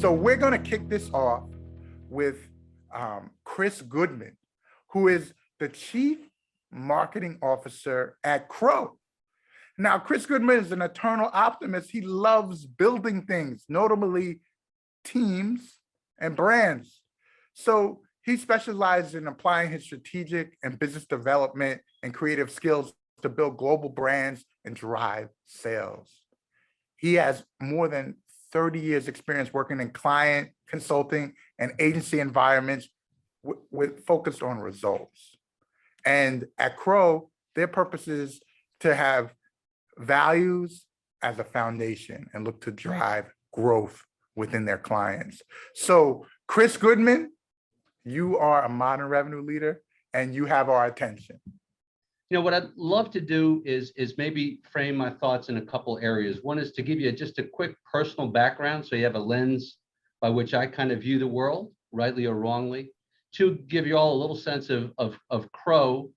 So we're going to kick this off with Chris Goodman, who is the Chief Marketing Officer at Crowe. Now, Chris Goodman is an eternal optimist. He loves building things, notably teams and brands. So he specializes in applying his strategic and business development and creative skills to build global brands and drive sales. He has more than 30 years experience working in client consulting and agency environments with focused on results. And at Crowe, their purpose is to have values as a foundation and look to drive growth within their clients. So Chris Goodman, you are a modern revenue leader and you have our attention. You know, what I'd love to do is maybe frame my thoughts in a couple areas. One is to give you just a quick personal background so you have a lens by which I kind of view the world, rightly or wrongly. Two, give you all a little sense of Crowe,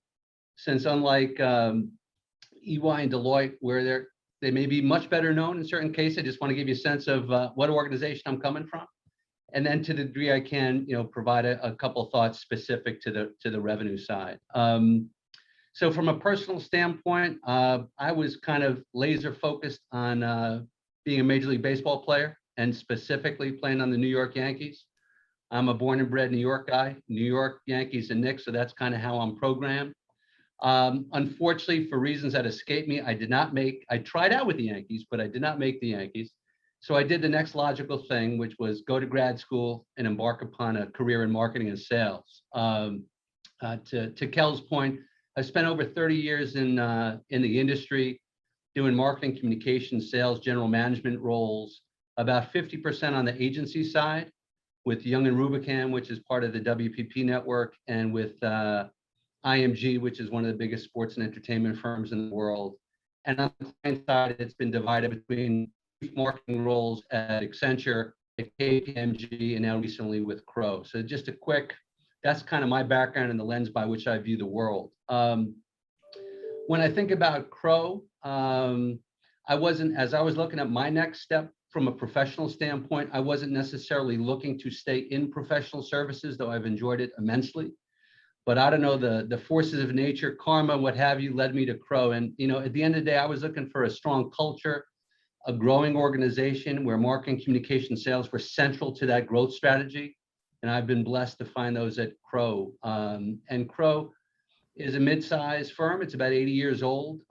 since unlike EY and Deloitte, where they may be much better known in certain cases, I just want to give you a sense of what organization I'm coming from. And then to the degree I can, provide a couple of thoughts specific to the revenue side. So from a personal standpoint, I was kind of laser focused on being a Major League Baseball player and specifically playing on the New York Yankees. I'm a born and bred New York guy, New York Yankees and Knicks, so that's kind of how I'm programmed. Unfortunately, for reasons that escape me, I tried out with the Yankees, but I did not make the Yankees. So I did the next logical thing, which was go to grad school and embark upon a career in marketing and sales. To Kel's point, I spent over 30 years in the industry doing marketing, communications, sales, general management roles, about 50% on the agency side with Young and Rubicam, which is part of the WPP network, and with IMG, which is one of the biggest sports and entertainment firms in the world. And on the client side, it's been divided between marketing roles at Accenture, at KPMG, and now recently with Crowe. So just a quick, that's kind of my background and the lens by which I view the world. When I think about Crowe, as I was looking at my next step from a professional standpoint, I wasn't necessarily looking to stay in professional services, though I've enjoyed it immensely. But I don't know, the forces of nature, karma, what have you, led me to Crowe. And, at the end of the day, I was looking for a strong culture, a growing organization where marketing, communication, sales were central to that growth strategy. And I've been blessed to find those at Crowe. And Crowe is a mid-sized firm. It's about 80 years old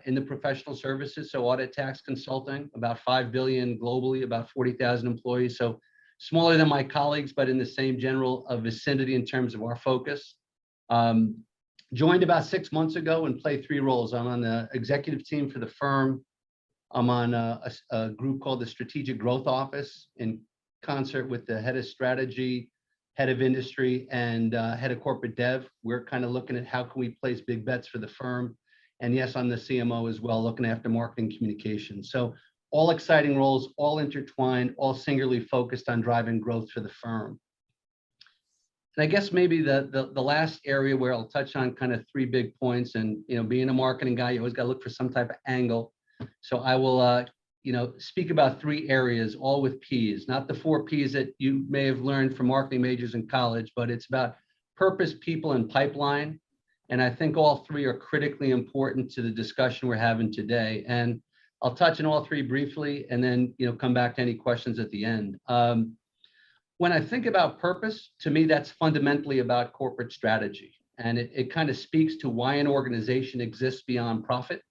in the professional services. So audit, tax, consulting, about 5 billion globally, about 40,000 employees. So smaller than my colleagues, but in the same general vicinity in terms of our focus. Joined about 6 months ago and play 3 roles. I'm on the executive team for the firm. I'm on a group called the Strategic Growth Office in concert with the head of strategy, head of industry, and head of corporate dev. We're kind of looking at how can we place big bets for the firm. And yes, I'm the CMO as well, looking after marketing communication. So all exciting roles, all intertwined, all singularly focused on driving growth for the firm. And I guess maybe the last area where I'll touch on kind of 3 big points, and being a marketing guy, you always got to look for some type of angle. So I will speak about 3 areas, all with P's, not the 4 P's that you may have learned from marketing majors in college, but it's about purpose, people, and pipeline. And I think all 3 are critically important to the discussion we're having today. And I'll touch on all 3 briefly, and then come back to any questions at the end. When I think about purpose, to me, that's fundamentally about corporate strategy. And it kind of speaks to why an organization exists beyond profit.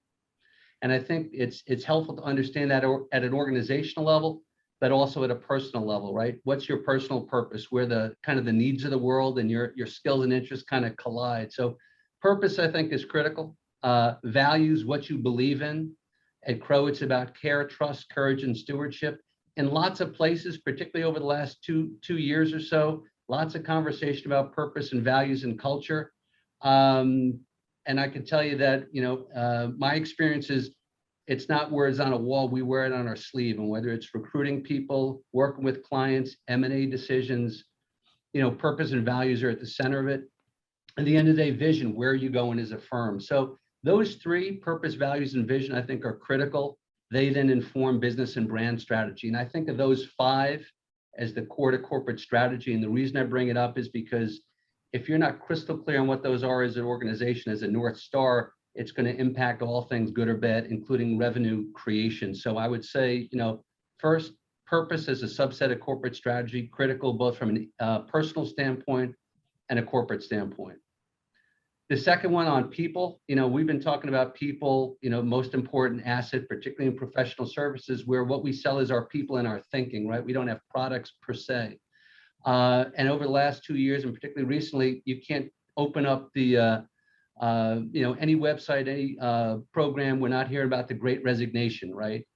And I think it's helpful to understand that at an organizational level, but also at a personal level, right? What's your personal purpose? Where the kind of the needs of the world and your skills and interests kind of collide. So purpose, I think, is critical. Values, what you believe in. At Crowe, it's about care, trust, courage, and stewardship. In lots of places, particularly over the last two years or so, lots of conversation about purpose and values and culture. And I can tell you that, my experience is it's not words on a wall, we wear it on our sleeve. And whether it's recruiting people, working with clients, M&A decisions, purpose and values are at the center of it. At the end of the day, vision, where are you going as a firm? So those 3, purpose, values, and vision, I think are critical. They then inform business and brand strategy. And I think of those 5 as the core to corporate strategy. And the reason I bring it up is because if you're not crystal clear on what those are as an organization, as a North Star, it's going to impact all things good or bad, including revenue creation. So I would say, first, purpose as a subset of corporate strategy, critical both from a personal standpoint and a corporate standpoint. The second one on people, we've been talking about people, most important asset, particularly in professional services, where what we sell is our people and our thinking, right? We don't have products per se. And over the last 2 years, and particularly recently, you can't open up the, any website, any program, we're not hearing about the Great Resignation, right?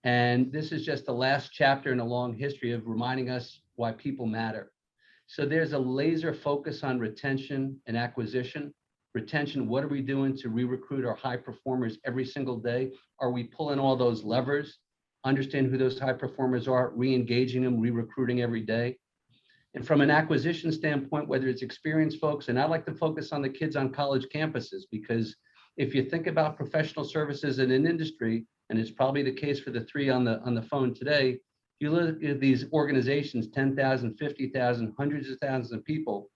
And this is just the last chapter in a long history of reminding us why people matter. So there's a laser focus on retention and acquisition. Retention, what are we doing to re-recruit our high performers every single day? Are we pulling all those levers? Understand who those high performers are, re-engaging them, re-recruiting every day. And from an acquisition standpoint, whether it's experienced folks, and I like to focus on the kids on college campuses, because if you think about professional services in an industry, and it's probably the case for the three on the phone today, you look at these organizations, 10,000, 50,000, hundreds of thousands of people,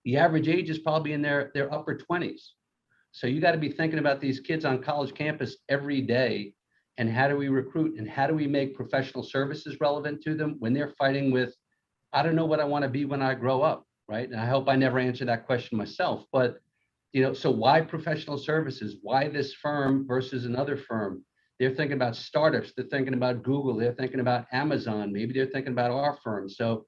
the average age is probably in their upper 20s. So you got to be thinking about these kids on college campus every day, and how do we recruit, and how do we make professional services relevant to them when they're fighting with, I don't know what I want to be when I grow up, right? And I hope I never answer that question myself, but so why professional services? Why this firm versus another firm? They're thinking about startups. They're thinking about Google. They're thinking about Amazon. Maybe they're thinking about our firm. So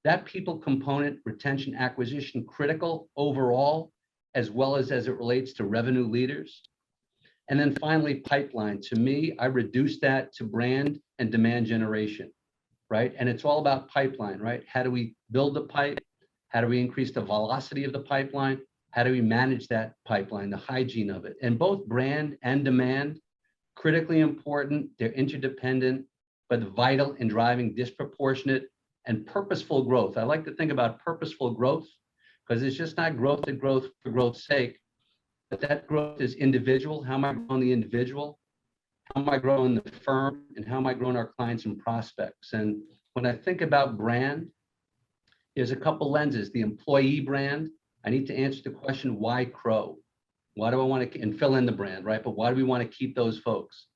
that people component, retention, acquisition, critical overall, as well as it relates to revenue leaders. And then finally, pipeline. To me, I reduce that to brand and demand generation, right? And it's all about pipeline, right? How do we build the pipe? How do we increase the velocity of the pipeline? How do we manage that pipeline, the hygiene of it? And both brand and demand, critically important. They're interdependent, but vital in driving disproportionate and purposeful growth. I like to think about purposeful growth because it's just not growth for growth's sake, but that growth is individual. How am I growing the individual? How am I growing the firm? And how am I growing our clients and prospects? And when I think about brand, there's a couple lenses. The employee brand, I need to answer the question, why Crowe? Why do I want to, and fill in the brand, right? But why do we want to keep those folks?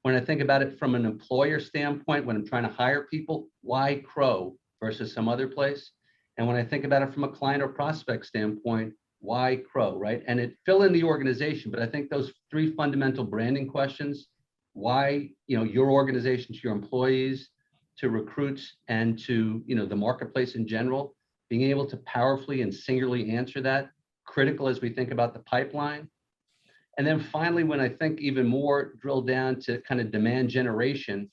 When I think about it from an employer standpoint, when I'm trying to hire people, why Crowe versus some other place? And when I think about it from a client or prospect standpoint, why Crowe, right? And it fill in the organization, but I think those three fundamental branding questions, why, your organization to your employees, to recruits, and to, the marketplace in general, being able to powerfully and singularly answer that, critical as we think about the pipeline. And then finally, when I think even more drill down to kind of demand generation,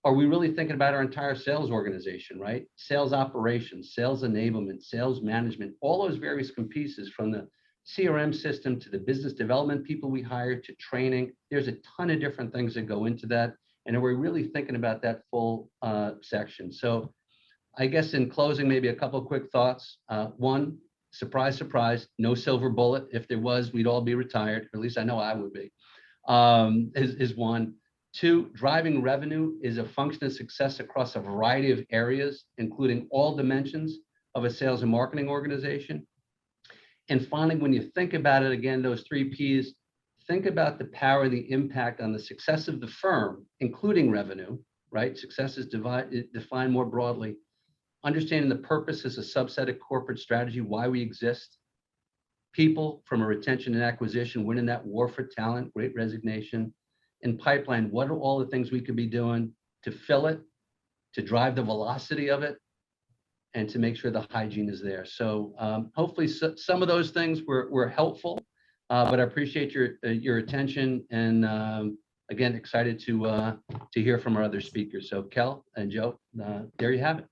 are we really thinking about our entire sales organization, right? Sales operations, sales enablement, sales management, all those various pieces, from the CRM system to the business development people we hire to training. There's a ton of different things that go into that. And we're really thinking about that full section. So I guess in closing, maybe a couple of quick thoughts. One, surprise, surprise, no silver bullet. If there was, we'd all be retired. Or at least I know I would be, is one. Two, driving revenue is a function of success across a variety of areas, including all dimensions of a sales and marketing organization. And finally, when you think about it, again, those three Ps, think about the power and the impact on the success of the firm, including revenue, right? Success is defined more broadly. Understanding the purpose as a subset of corporate strategy, why we exist. People from a retention and acquisition, winning that war for talent, Great Resignation. And pipeline, what are all the things we could be doing to fill it, to drive the velocity of it, and to make sure the hygiene is there. So hopefully some of those things were helpful, but I appreciate your attention, and again, excited to hear from our other speakers. So Kel and Joe, there you have it.